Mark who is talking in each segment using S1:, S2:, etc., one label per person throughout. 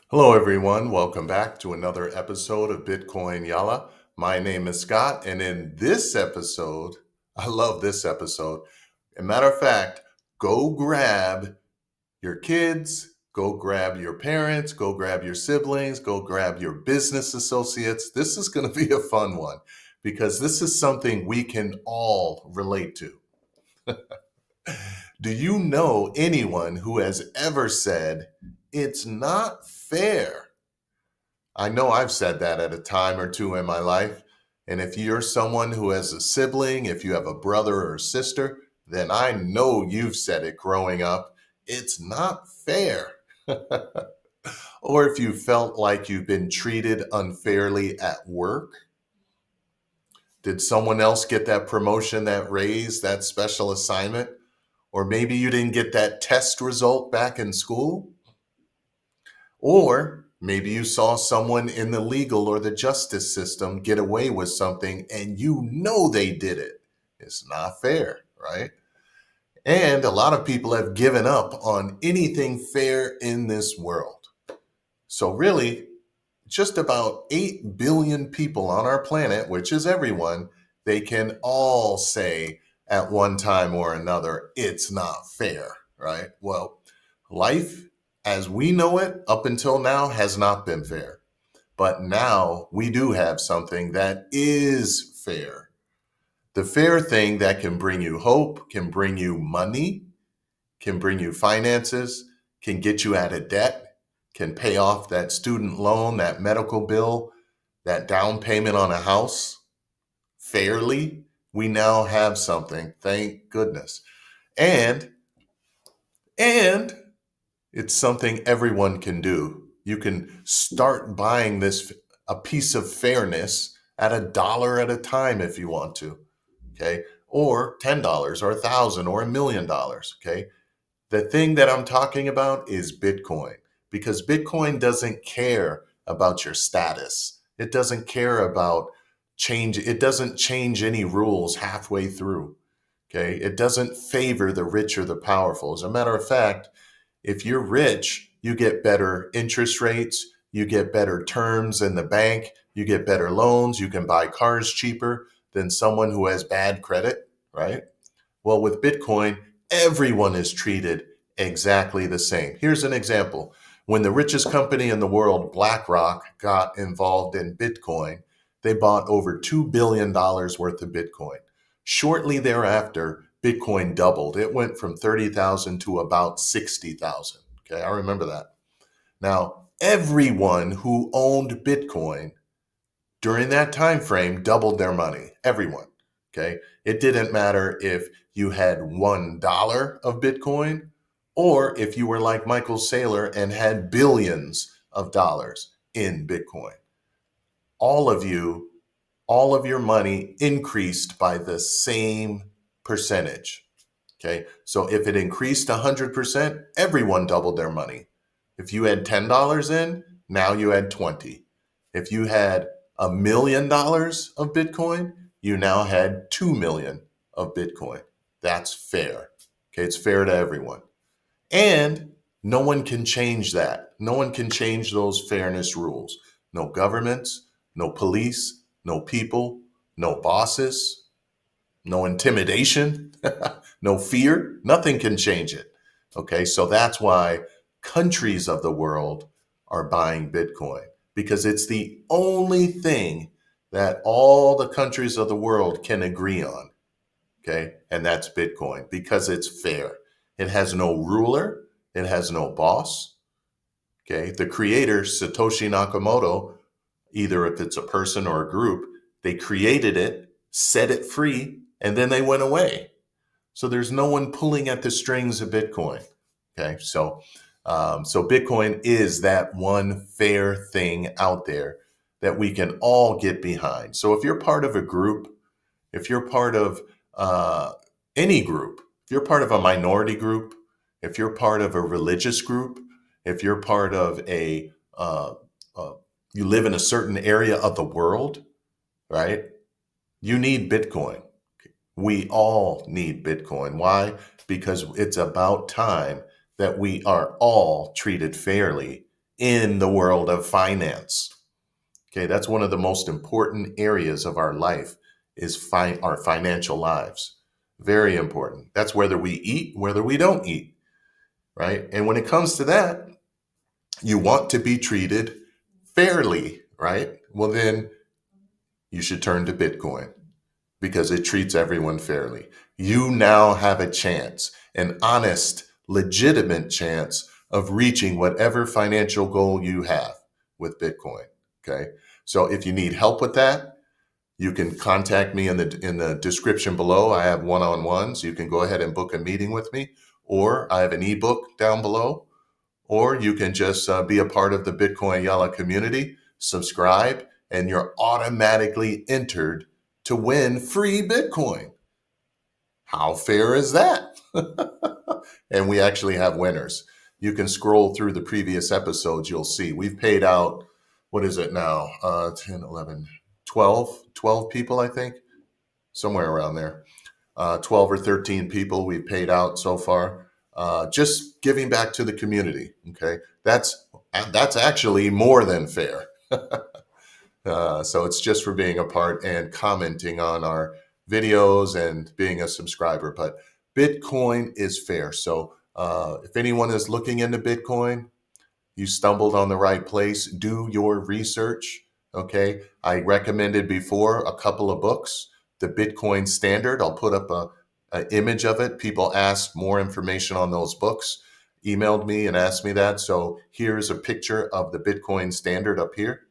S1: Hello, everyone. Welcome back to another episode of Bitcoin Yala. My name is Scott, and in this episode, I love this episode. As a matter of fact, go grab your kids, go grab your parents, go grab your siblings, go grab your business associates. This is going to be a fun one because this is something we can all relate to. Do you know anyone who has ever said, "It's not fair"? I know I've said that at a time or two in my life. And if you're someone who has a sibling, if you have a brother or a sister, then I know you've said it growing up. It's not fair. Or if you felt like you've been treated unfairly at work. Did someone else get that promotion, that raise, that special assignment? Or maybe you didn't get that test result back in school? Or maybe you saw someone in the legal or the justice system get away with something and you know they did it. It's not fair, right? And a lot of people have given up on anything fair in this world. So, really, just about 8 billion people on our planet, which is everyone, they can all say at one time or another, it's not fair, right? Well, life as we know it up until now has not been fair. But now we do have something that is fair. The fair thing that can bring you hope, can bring you money, can bring you finances, can get you out of debt, can pay off that student loan, that medical bill, that down payment on a house fairly. We now have something, thank goodness. And it's something everyone can do. You can start buying a piece of fairness at $1 at a time if you want to, okay? Or $10 or $1,000 or $1,000,000, okay? The thing that I'm talking about is Bitcoin, because Bitcoin doesn't care about your status. It doesn't care about change. It doesn't change any rules halfway through, okay? It doesn't favor the rich or the powerful. As a matter of fact, if you're rich, you get better interest rates, you get better terms in the bank, you get better loans, you can buy cars cheaper than someone who has bad credit, right? Well, with Bitcoin, everyone is treated exactly the same. Here's an example. When the richest company in the world, BlackRock, got involved in Bitcoin, they bought over $2 billion worth of Bitcoin. Shortly thereafter, Bitcoin doubled. It went from 30,000 to about 60,000. Okay, I remember that. Now, everyone who owned Bitcoin during that time frame doubled their money. Everyone. Okay, it didn't matter if you had $1 of Bitcoin or if you were like Michael Saylor and had billions of dollars in Bitcoin. All of you, all of your money increased by the same percentage. Okay, so if it increased 100%, everyone doubled their money. If you had $10 in, now you had 20. If you had $1,000,000 of Bitcoin, you now had 2 million of Bitcoin. That's fair. Okay, it's fair to everyone. And no one can change that. No one can change those fairness rules. No governments, no police, no people, no bosses, no intimidation, no fear. Nothing can change it. Okay, so that's why countries of the world are buying Bitcoin, because it's the only thing that all the countries of the world can agree on. Okay, and that's Bitcoin because it's fair. It has no ruler, it has no boss. Okay, the creator, Satoshi Nakamoto, either if it's a person or a group, they created it, set it free, and then they went away. So there's no one pulling at the strings of Bitcoin. Okay, so Bitcoin is that one fair thing out there that we can all get behind. So if you're part of a group, if you're part of any group, if you're part of a minority group, if you're part of a religious group, if you're part of you live in a certain area of the world, right? You need Bitcoin. We all need Bitcoin. Why? Because it's about time that we are all treated fairly in the world of finance. Okay, that's one of the most important areas of our life is our financial lives. Very important. That's whether we eat, whether we don't eat, right? And when it comes to that, you want to be treated fairly, right? Well, then you should turn to Bitcoin because it treats everyone fairly. You now have a chance, an honest, legitimate chance of reaching whatever financial goal you have with Bitcoin. Okay. So if you need help with that, you can contact me in the description below. I have one-on-ones. You can go ahead and book a meeting with me, or I have an ebook down below, or you can just be a part of the Bitcoin Yala community, subscribe, and you're automatically entered to win free Bitcoin. How fair is that? And we actually have winners. You can scroll through the previous episodes. You'll see we've paid out, what is it now? 10, 11, 12 people, I think, somewhere around there. 12 or 13 people we've paid out so far. Just giving back to the community. Okay. That's actually more than fair. So it's just for being a part and commenting on our videos and being a subscriber. But Bitcoin is fair. So if anyone is looking into Bitcoin, you stumbled on the right place. Do your research. Okay. I recommended before a couple of books, The Bitcoin Standard. I'll put up an image of it. People asked more information on those books, emailed me and asked me that. So here's a picture of the Bitcoin Standard up here.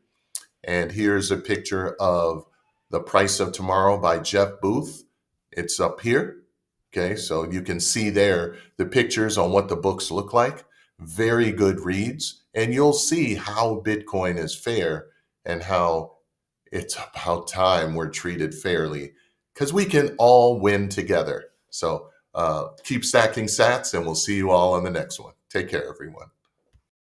S1: And here's a picture of The Price of Tomorrow by Jeff Booth. It's up here. Okay, so you can see there the pictures on what the books look like. Very good reads. And you'll see how Bitcoin is fair and how it's about time we're treated fairly because we can all win together. So keep stacking sats, and we'll see you all on the next one. Take care, everyone.